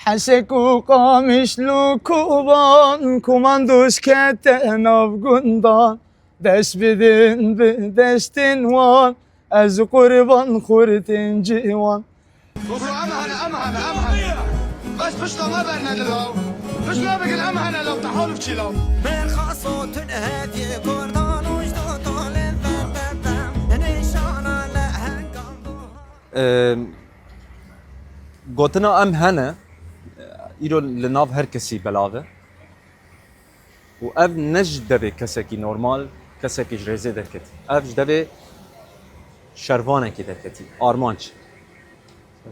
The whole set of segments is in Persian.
حسك وقامش لو كوبان كوماندوش كتنا بقندان دش بدن بدشتن وان از قربان خورتن جوان امهنه بس بشتا ما برنا للاو بش ما بقل امهنه لو تحالف تشيلاو من خاصوت هذه كردان وجدود للذباب نشان لهنقام گوتنا ام هنه ایرو لناف هر کسی بلاغه و اف نج دبه کسکی نورمال کسکی جریزه دکتی اف دبه شروانه کی دکتی آرمانچ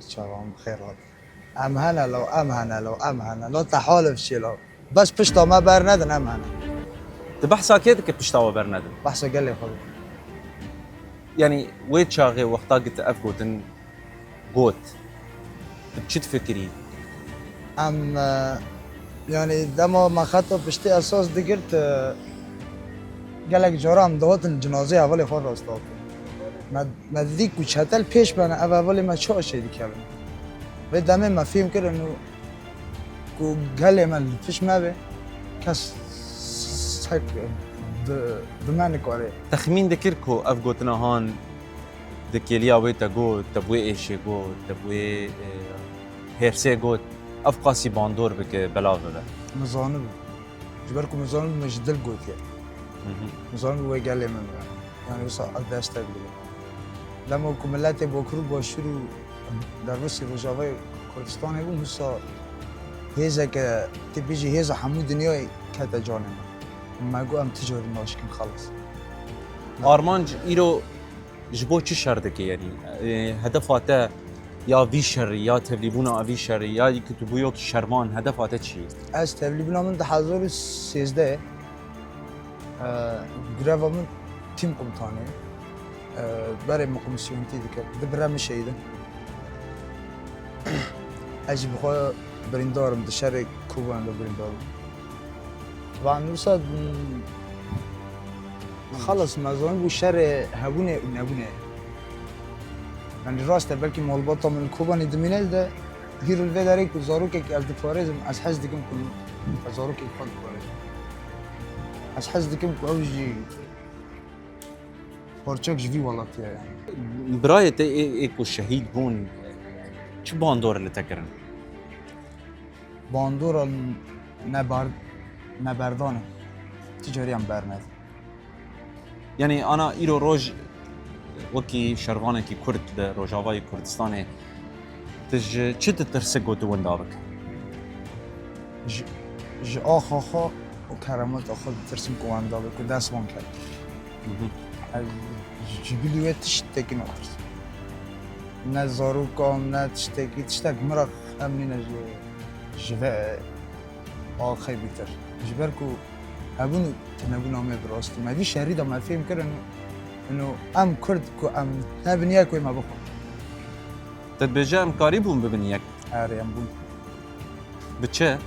شباب بخير امهنه لو امهنه لو امهنه لو تحالف شيلو بس بشتا ما برندن امهنه تبحثا كده که پشتاوا برندن بحثه قال لي خذ يعني ويت شاغي وقتا قلت اف گوتن گوت بچت فكري ام يعني دما ما خطو بشتي اساس دقرت قال لك جرام دوت الجنازه اول خور راستاك ما ذيك وشتل پیش بنا اول ما شو شي دي كلام بدمه ما فهم كده انه کو قال ما فيش ما به كاس هيك بمعنى كوري تخمين دكركو اف گوتنا هان دكيليا ويتا گوت تبوي ايشي گوت تبوي هيرسي گوت اف قاسي باندور بك بلاغه مزانب جبركم مزانب مش دل قوت يعني مزانب هو قال لي من يعني بس اقدر اشتغل لما كملاتي بكرو باشرو در روسي رجاوي كردستان هيبو مسا هيزا ك تبيجي هيزا حمود دنياي كتا جانم ما اقول ام تجاري ماشكم خلص آرمانج ایرو جبو چه شردكي يعني هدفاته يا في شر يا تبليبونا في شر يا كتبويو شرمان هدفاته چي از تبلیغ من 2013 گروه من تیم قمتانه برای مقومسیون تی دیگه دبرم شهیده اجی بخواه بریندارم دشار کوبان دو بریندارم طبعا نوصل خلص مزون بو شر هبونه و نبونه يعني راسته بلكي مولبطه من كوبان دمينال ده هيرو الفيداريك وزاروك الدفاريزم از حز ديكم كل زاروك يفضل از حز ديكم اوجي بورتشوك جفي والله يعني براية ايكو شهيد بون چه باندور اللي تكرن باندورا نبردانه تجاري هم برند يعني انا ايرو روج وكي شروانه كي كرد روجاواي كردستاني تج چت ترسگو تو وندابك ج آخا وكرامات آخا ترسم كواندا بكو دست وان کرد جبیلیوه تشتکی نترسم نه زاروکام نه تشتک مرا همین جوه آخی بیتر جبرکو هبونو تنبون آمه براستی ما بی شهری دا ما فهم کرد انه ام کرد کو ام نبنیه کوی ما بخور تدبجا امكاري بون ببنيك آره ام بون بچه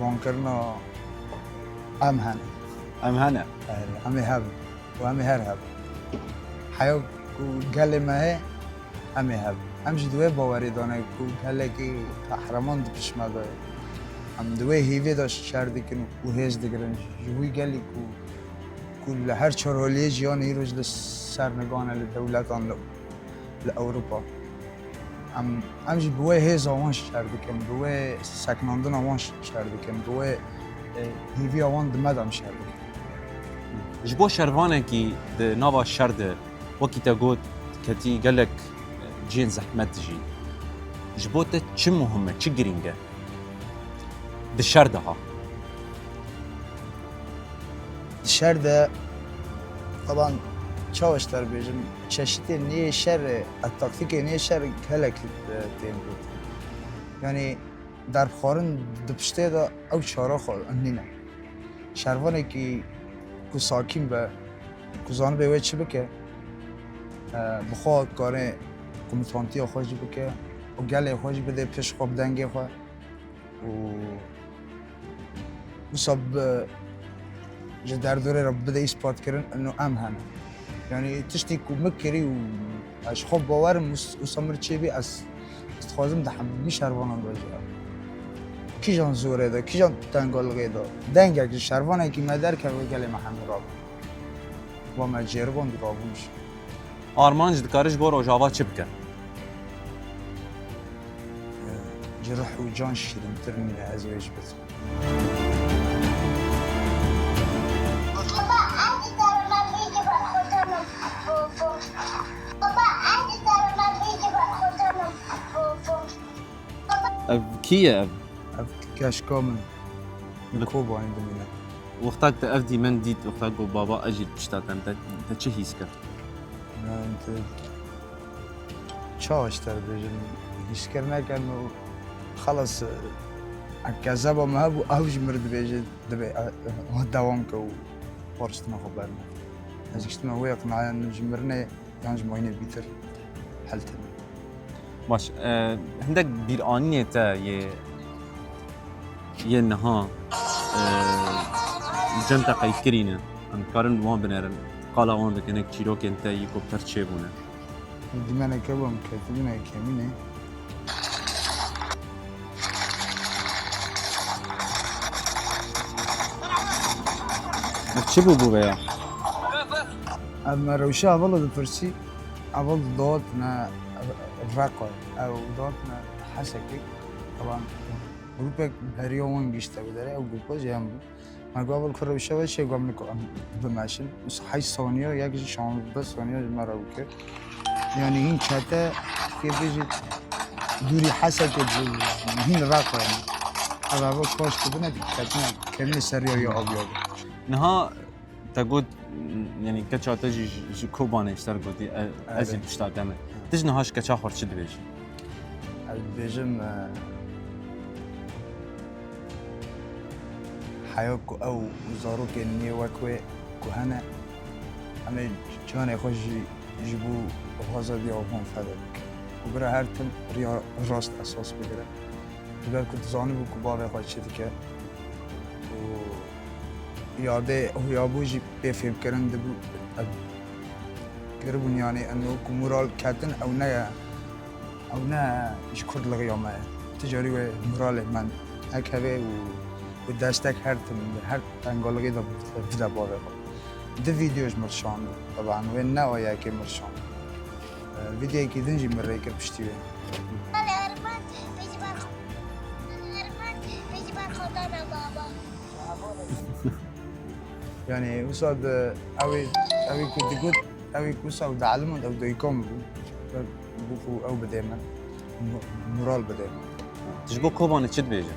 بان کرنا ام هنه ام هنا آره همه هب و همه هر هب حیو کو گل ماه همه هب همش دوی باوری دانه کو گله کی قهرمان دپش مگه هم دوی هیوی داشت شردی کنو و هیز دیگرن جوی گلی کو كل هر شرولي جيان يروج للسرنقانة للدولتان لأوروبا امجي بوي هيزا وانش شاردكم بوي سكناندنا وانش شاردكم بوي هيفي وان دمدام شاردكم جبو شروانه كي نابا شرد وكي تقول كتي قالك جين زحمت جي جبوته چه مهمه چه گرینگه بالشردها الشردة طبعا شاوش تربيجم شاشتي نية شر التكتيكي نية شر هلك تيمبوت يعني در خارن دبشته دا او شارا خال انينا شروانه كي كو ساكين با كو زان بيوه چه بكه بخواه کاره کمیتانتی خوش بکه و گله خوش بده پیش خواب دنگه خواه و صاب در دوره را بده اثبات کردن انه ام هنه يعني تشتي كو مكري و اش خوب باورم وسمر چه بي از استخوازم ده همه شروانان باشه کیجان زوره ده کیجان تنگال ده دنگه که شروانه که مدر که گلی محمد راب و ما جربان رابوش آرمان ji dikariş bo rojava çi bike جرح و جان شیرین تر من ازواج بس بابا عندي ترى ما بيجي بالخدمة فوفو بابا عندي ترى ما بيجي بالخدمة فوفو ev kiye ev اف كاش كامل بكوبا عندنا وقتك te ev dîmen dît wexta got baba ez jî pişta te te çi hîs kir انت شاش تر بيجن يشكرنا كانه خلص الكذابة ما هو اوج مرد بيجي دبي دوام كو فرصتنا خبرنا از اجتماع هو يقنع انه جمرنا يعني جمعين بيتر حلتنا baş hindek bir aniyê te yê niha cem te qeytkirîne em dikarin wan binerin qala wan dikin ek çîrokên te yî ku pir çêbûne دمانا كبم كاتبنا كامينة ev çi bû bû veya اما روشا والله الفرسي اول ضغطنا الرقم او ضغطنا حسكي طبعا جروبك هريوم جيشتا بدري او جروب جنب ما قبل كل روشا وشي قبل نكون بماشين بس حي ثانيه يجي شان بس ثانيه مره وكي يعني هين شاتا كيف بيجي دوري حسكي هين الرقم يعني هذا هو كوش كدنا كاتنا كمل سريع يا ابيض niha te got yani keça te jî ji kobanê ji ser gotî ez ê pişta te me tu ji niha ji keça xwe çi dibêjî بيجم حيوكو او زاروك اني وكوي كهنا اما جاني خوش يجيبو غازا دي او هون فدك وبرا هرتم راست اساس بگیره بگر كنت زاني بو كبابي خوش شدكه و یاده هو یابوجی بفهم کردن دبو قربون يعني انه كمورال كاتن او نه ايش كرد لغيامه تجاري و مورال من هكذا و دستك هر تنقالقي ده بدا بابه ده فيديوش مرشان طبعا وين ناويا كي مرشان فيديو كي دنجي مرة كر بشتوي الأرمان بيجي الأرمان بيجي بالخدمة بابا يعني وصاد اوي كنت قلت اوي كوصاد علمون او ديكم بوفو او بديما مورال بديما ji bo kobanê çi dibêje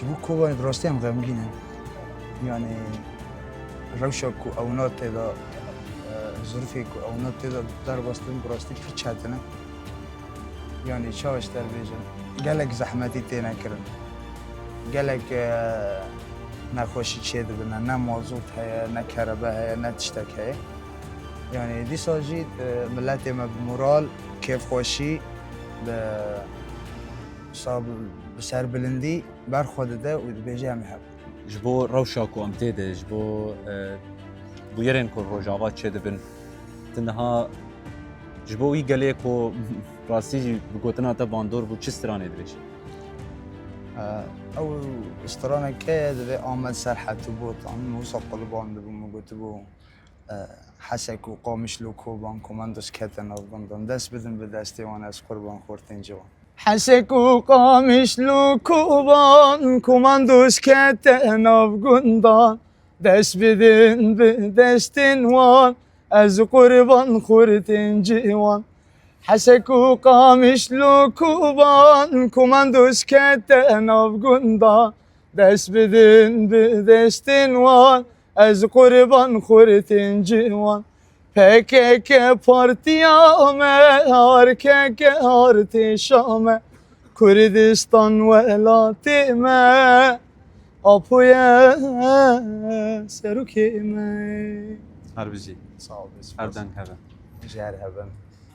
جبو كوبا دراستي هم غامقين يعني روشك او نوت دا ظروفك او نوت دا دار باستن براستي في تشاتنا يعني شاوش در بيجن قالك زحمتي تينا كرن قالك نخوشي تشيد بنا نا موزوط هيا نا كهرباء هيا نا تشتك هيا يعني دي ساجيت ملاتي ما بمورال كيف خوشي صاب بسر بلندی برخورد ده و بیجه همی هب ji bo rewşa ku em tê de ji bo bûyerên ku rojava çê dibin tu niha ji bo wî gelê ku rastî jî bi gotina te bandor bû çi stranê dibêjî او استرانه که ده آمد سر حتی بود آن موسا قلبان ده بو مگوت بو حسک و قامش لو کوبان کماندوس کتن او بندن دست بدن به دستی وان از قربان خورتین جوان حسك وقامش لو كوبان كوماندوس كتن افغندان دس بدن بدستن وان از قربان خورتن جوان حسك وقامش لو كوبان كوماندوس كتن افغندان دس بدن بدستن وان از قربان خورتن جوان PKK partiyame, RKK artişame, Kürdistan velatime, Apoya serukime. her bijî Sağ ol. her deng heve Rica ederim.